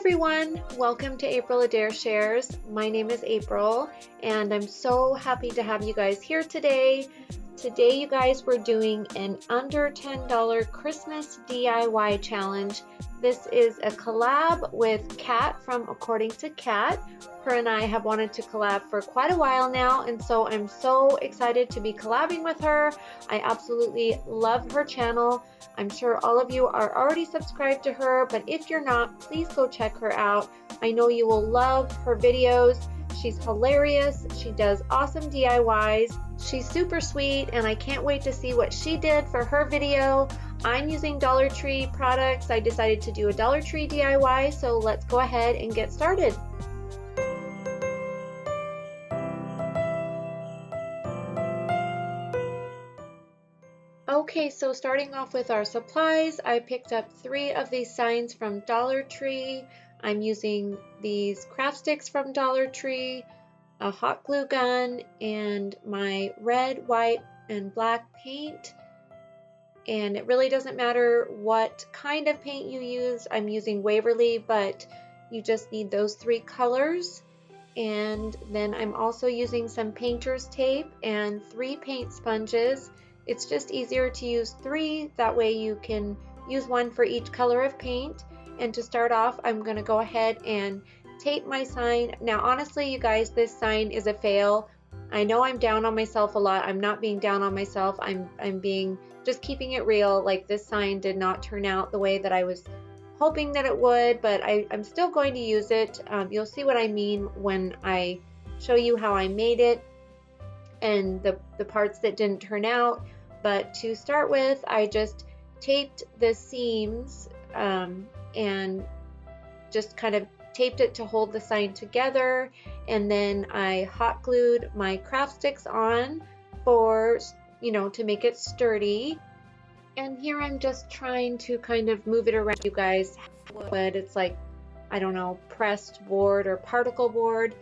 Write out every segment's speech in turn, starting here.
everyone, welcome to April Adair Shares. My name is April and I'm so happy to have you guys here today. Today you guys, we're doing an under $10 Christmas DIY challenge. This is a collab with Kat from According to Kat. Her and I have wanted to collab for quite a while now, and so I'm so excited to be collabing with her. I absolutely love her channel. I'm sure all of you are already subscribed to her, but if you're not, please go check her out. I know you will love her videos. She's hilarious. She does awesome DIYs. She's super sweet, and I can't wait to see what she did for her video. I'm using Dollar Tree products. I decided to do a Dollar Tree DIY, so let's go ahead and get started. Okay, so starting off with our supplies, I picked up 3 of these signs from Dollar Tree. I'm using these craft sticks from Dollar Tree, a hot glue gun, and my red, white, and black paint. And it really doesn't matter what kind of paint you use. I'm using Waverly, but you just need those 3 colors. And then I'm also using some painter's tape and 3 paint sponges. It's just easier to use 3, that way you can use 1 for each color of paint. And to start off, I'm going to go ahead and tape my sign. Now honestly, you guys, this sign is a fail. I know I'm down on myself a lot. I'm not being down on myself. I'm being just keeping it real. Like, this sign did not turn out the way that I was hoping that it would, but I'm still going to use it. You'll see what I mean when I show you how I made it and the parts that didn't turn out. But to start with, I just taped the seams and just kind of taped it to hold the sign together, and then I hot glued my craft sticks on for, to make it sturdy. And here I'm just trying to kind of move it around, you guys. But it's like, I don't know, pressed board or particle board.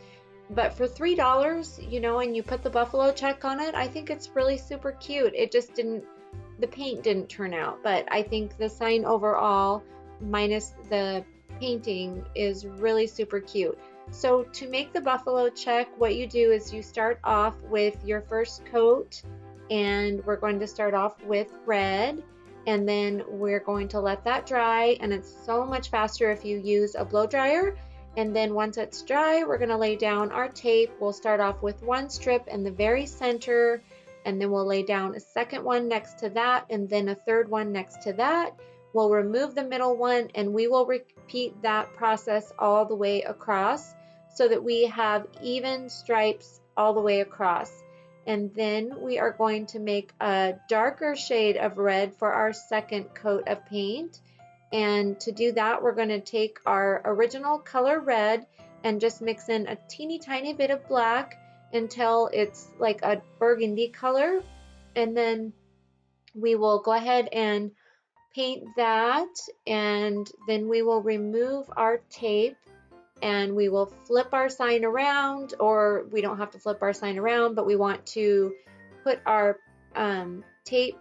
But for $3, and you put the buffalo check on it, I think it's really super cute. It just the paint didn't turn out, but I think the sign overall, minus the painting, is really super cute. So to make the buffalo check, what you do is you start off with your first coat, and we're going to start off with red, and then we're going to let that dry, and it's so much faster if you use a blow dryer. And then once it's dry, we're going to lay down our tape. We'll start off with 1 strip in the very center, and then we'll lay down a second one next to that, and then a third one next to that. We'll remove the middle one, and we will repeat that process all the way across so that we have even stripes all the way across. And then we are going to make a darker shade of red for our second coat of paint. And to do that, we're going to take our original color red and just mix in a teeny tiny bit of black until it's like a burgundy color. And then we will go ahead and paint that, and then we will remove our tape and we will flip our sign around, or we don't have to flip our sign around, but we want to put our tape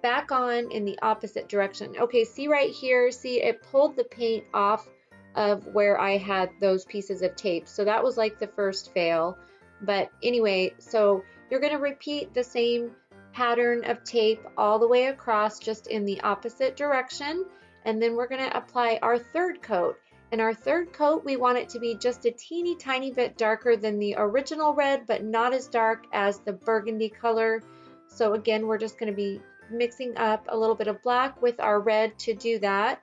back on in the opposite direction. Okay, see right here, see it pulled the paint off of where I had those pieces of tape. So that was like the first fail. But anyway, so you're going to repeat the same pattern of tape all the way across, just in the opposite direction. And then we're going to apply our third coat. And our third coat, we want it to be just a teeny tiny bit darker than the original red, but not as dark as the burgundy color. So again, we're just going to be mixing up a little bit of black with our red to do that.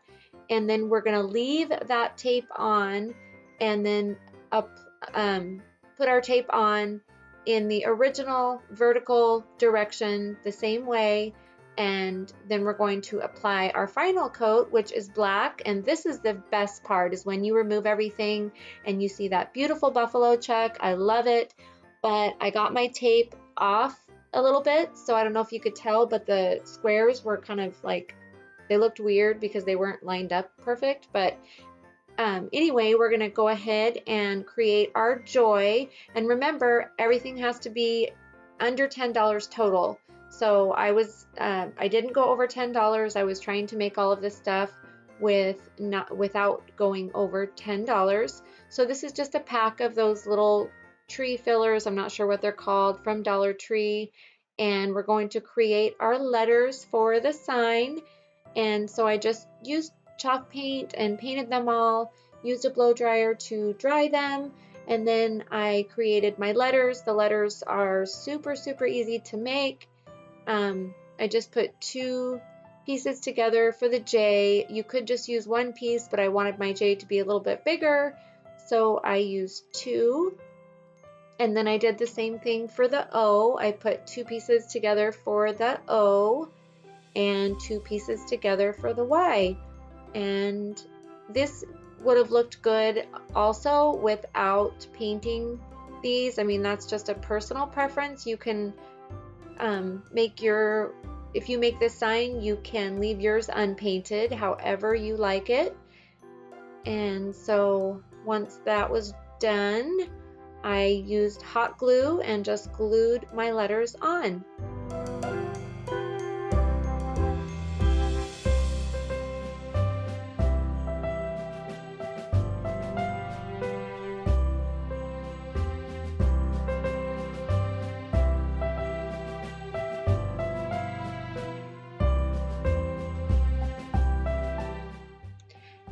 And then we're going to leave that tape on, and then put our tape on in the original vertical direction the same way. And then we're going to apply our final coat, which is black. And this is the best part, is when you remove everything and you see that beautiful buffalo check. I love it. But I got my tape off a little bit, so I don't know if you could tell, but the squares were kind of like, they looked weird because they weren't lined up perfect. But anyway, we're gonna go ahead and create our joy. And remember, everything has to be under $10 total. So I didn't go over $10. I was trying to make all of this stuff without going over $10. So this is just a pack of those little tree fillers, I'm not sure what they're called, from Dollar Tree, and we're going to create our letters for the sign. And so I just used chalk paint and painted them all, used a blow dryer to dry them, and then I created my letters. The letters are super easy to make. I just put 2 pieces together for the J. You could just use 1 piece, but I wanted my J to be a little bit bigger, so I used 2. And then I did the same thing for the O. I put 2 pieces together for the O and 2 pieces together for the Y. And this would have looked good also without painting these. I mean, that's just a personal preference. You can if you make this sign, you can leave yours unpainted, however you like it. And so once that was done, I used hot glue and just glued my letters on.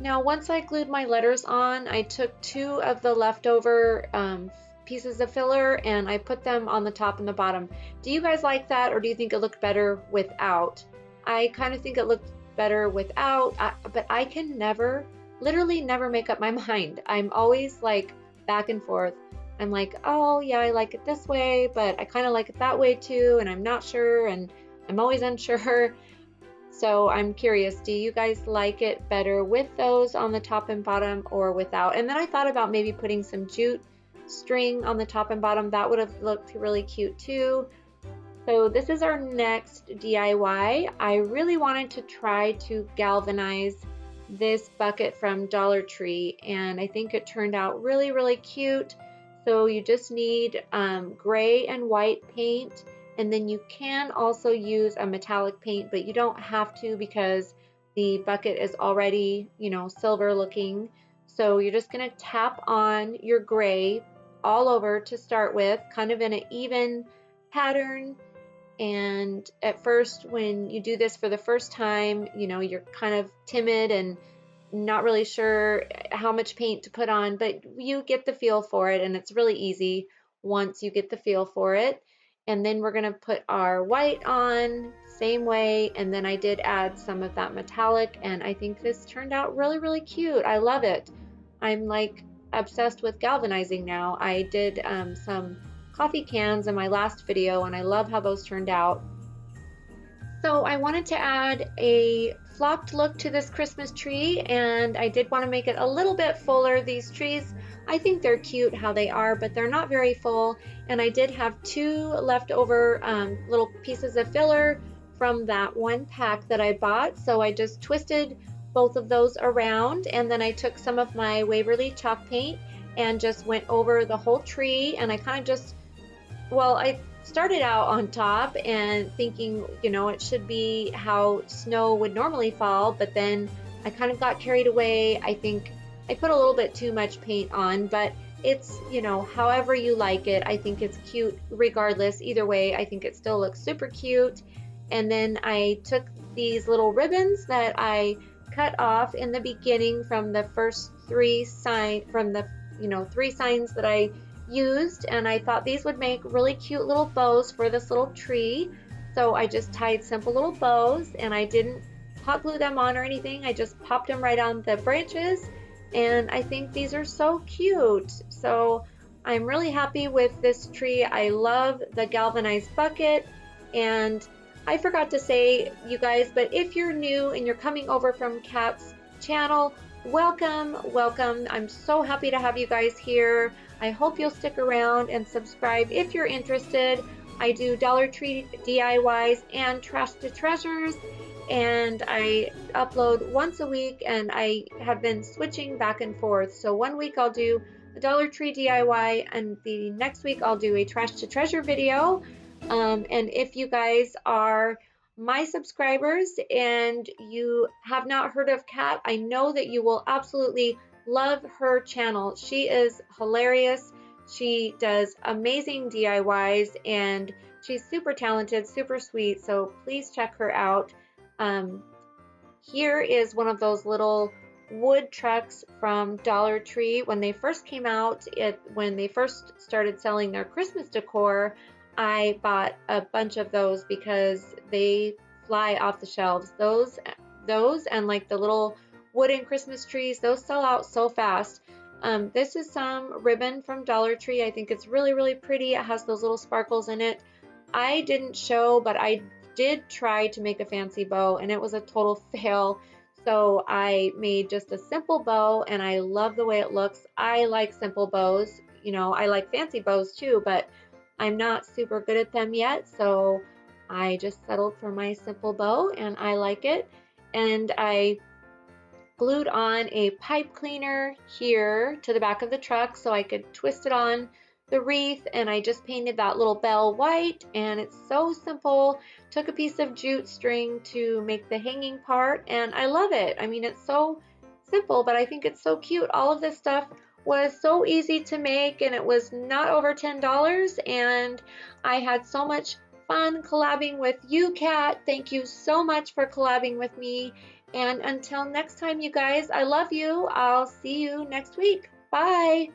Now, once I glued my letters on, I took 2 of the leftover pieces of filler and I put them on the top and the bottom. Do you guys like that, or do you think it looked better without? I kind of think it looked better without, but I can literally never make up my mind. I'm always like back and forth. I'm like, oh yeah, I like it this way, but I kind of like it that way too, and I'm not sure, and I'm always unsure. So I'm curious, do you guys like it better with those on the top and bottom or without? And then I thought about maybe putting some jute string on the top and bottom. That would have looked really cute too. So this is our next DIY. I really wanted to try to galvanize this bucket from Dollar Tree, and I think it turned out really cute. So you just need gray and white paint. And then you can also use a metallic paint, but you don't have to because the bucket is already, you know, silver looking. So you're just going to tap on your gray all over to start with, kind of in an even pattern. And at first, when you do this for the first time, you know, you're kind of timid and not really sure how much paint to put on, but you get the feel for it, and it's really easy once you get the feel for it. And then we're going to put our white on, same way, and then I did add some of that metallic, and I think this turned out really cute. I love it. I'm like obsessed with galvanizing now. I did some coffee cans in my last video, and I love how those turned out. So I wanted to add a flocked look to this Christmas tree, and I did want to make it a little bit fuller. These trees, I think they're cute how they are, but they're not very full. And I did have 2 leftover little pieces of filler from that one pack that I bought. So I just twisted both of those around, and then I took some of my Waverly chalk paint and just went over the whole tree. And I kind of just, well, I started out on top and thinking, you know, it should be how snow would normally fall, but then I kind of got carried away. I think I put a little bit too much paint on, but it's, you know, however you like it. I think it's cute regardless. Either way, I think it still looks super cute. And then I took these little ribbons that I cut off in the beginning from the first 3 signs, from the, you know, 3 signs that I used, and I thought these would make really cute little bows for this little tree. So I just tied simple little bows, and I didn't hot glue them on or anything. I just popped them right on the branches, and I think these are so cute. So I'm really happy with this tree. I love the galvanized bucket. And I forgot to say, you guys, but if you're new and you're coming over from Kat's channel, welcome. I'm so happy to have you guys here. I hope you'll stick around and subscribe if you're interested. I do Dollar Tree DIYs and Trash to Treasures, and I upload once a week, and I have been switching back and forth. So one week I'll do a Dollar Tree DIY, and the next week I'll do a Trash to Treasure video. And if you guys are my subscribers and you have not heard of Kat, I know that you will absolutely love her channel. She is hilarious. She does amazing DIYs and she's super talented, super sweet, so please check her out. Here is one of those little wood trucks from Dollar Tree. When they first came out, when they first started selling their Christmas decor, I bought a bunch of those because they fly off the shelves. Those and like the little wooden Christmas trees, those sell out so fast. This is some ribbon from Dollar Tree. I think it's really, really pretty. It has those little sparkles in it. I didn't show, but I did try to make a fancy bow and it was a total fail. So I made just a simple bow and I love the way it looks. I like simple bows. You know, I like fancy bows too, but I'm not super good at them yet. So I just settled for my simple bow and I like it. And I glued on a pipe cleaner here to the back of the truck so I could twist it on the wreath, and I just painted that little bell white, and it's so simple. Took a piece of jute string to make the hanging part and I love it. I mean, it's so simple, but I think it's so cute. All of this stuff was so easy to make and it was not over $10 and I had so much fun collabing with you, Kat. Thank you so much for collabing with me. And until next time, you guys, I love you. I'll see you next week. Bye.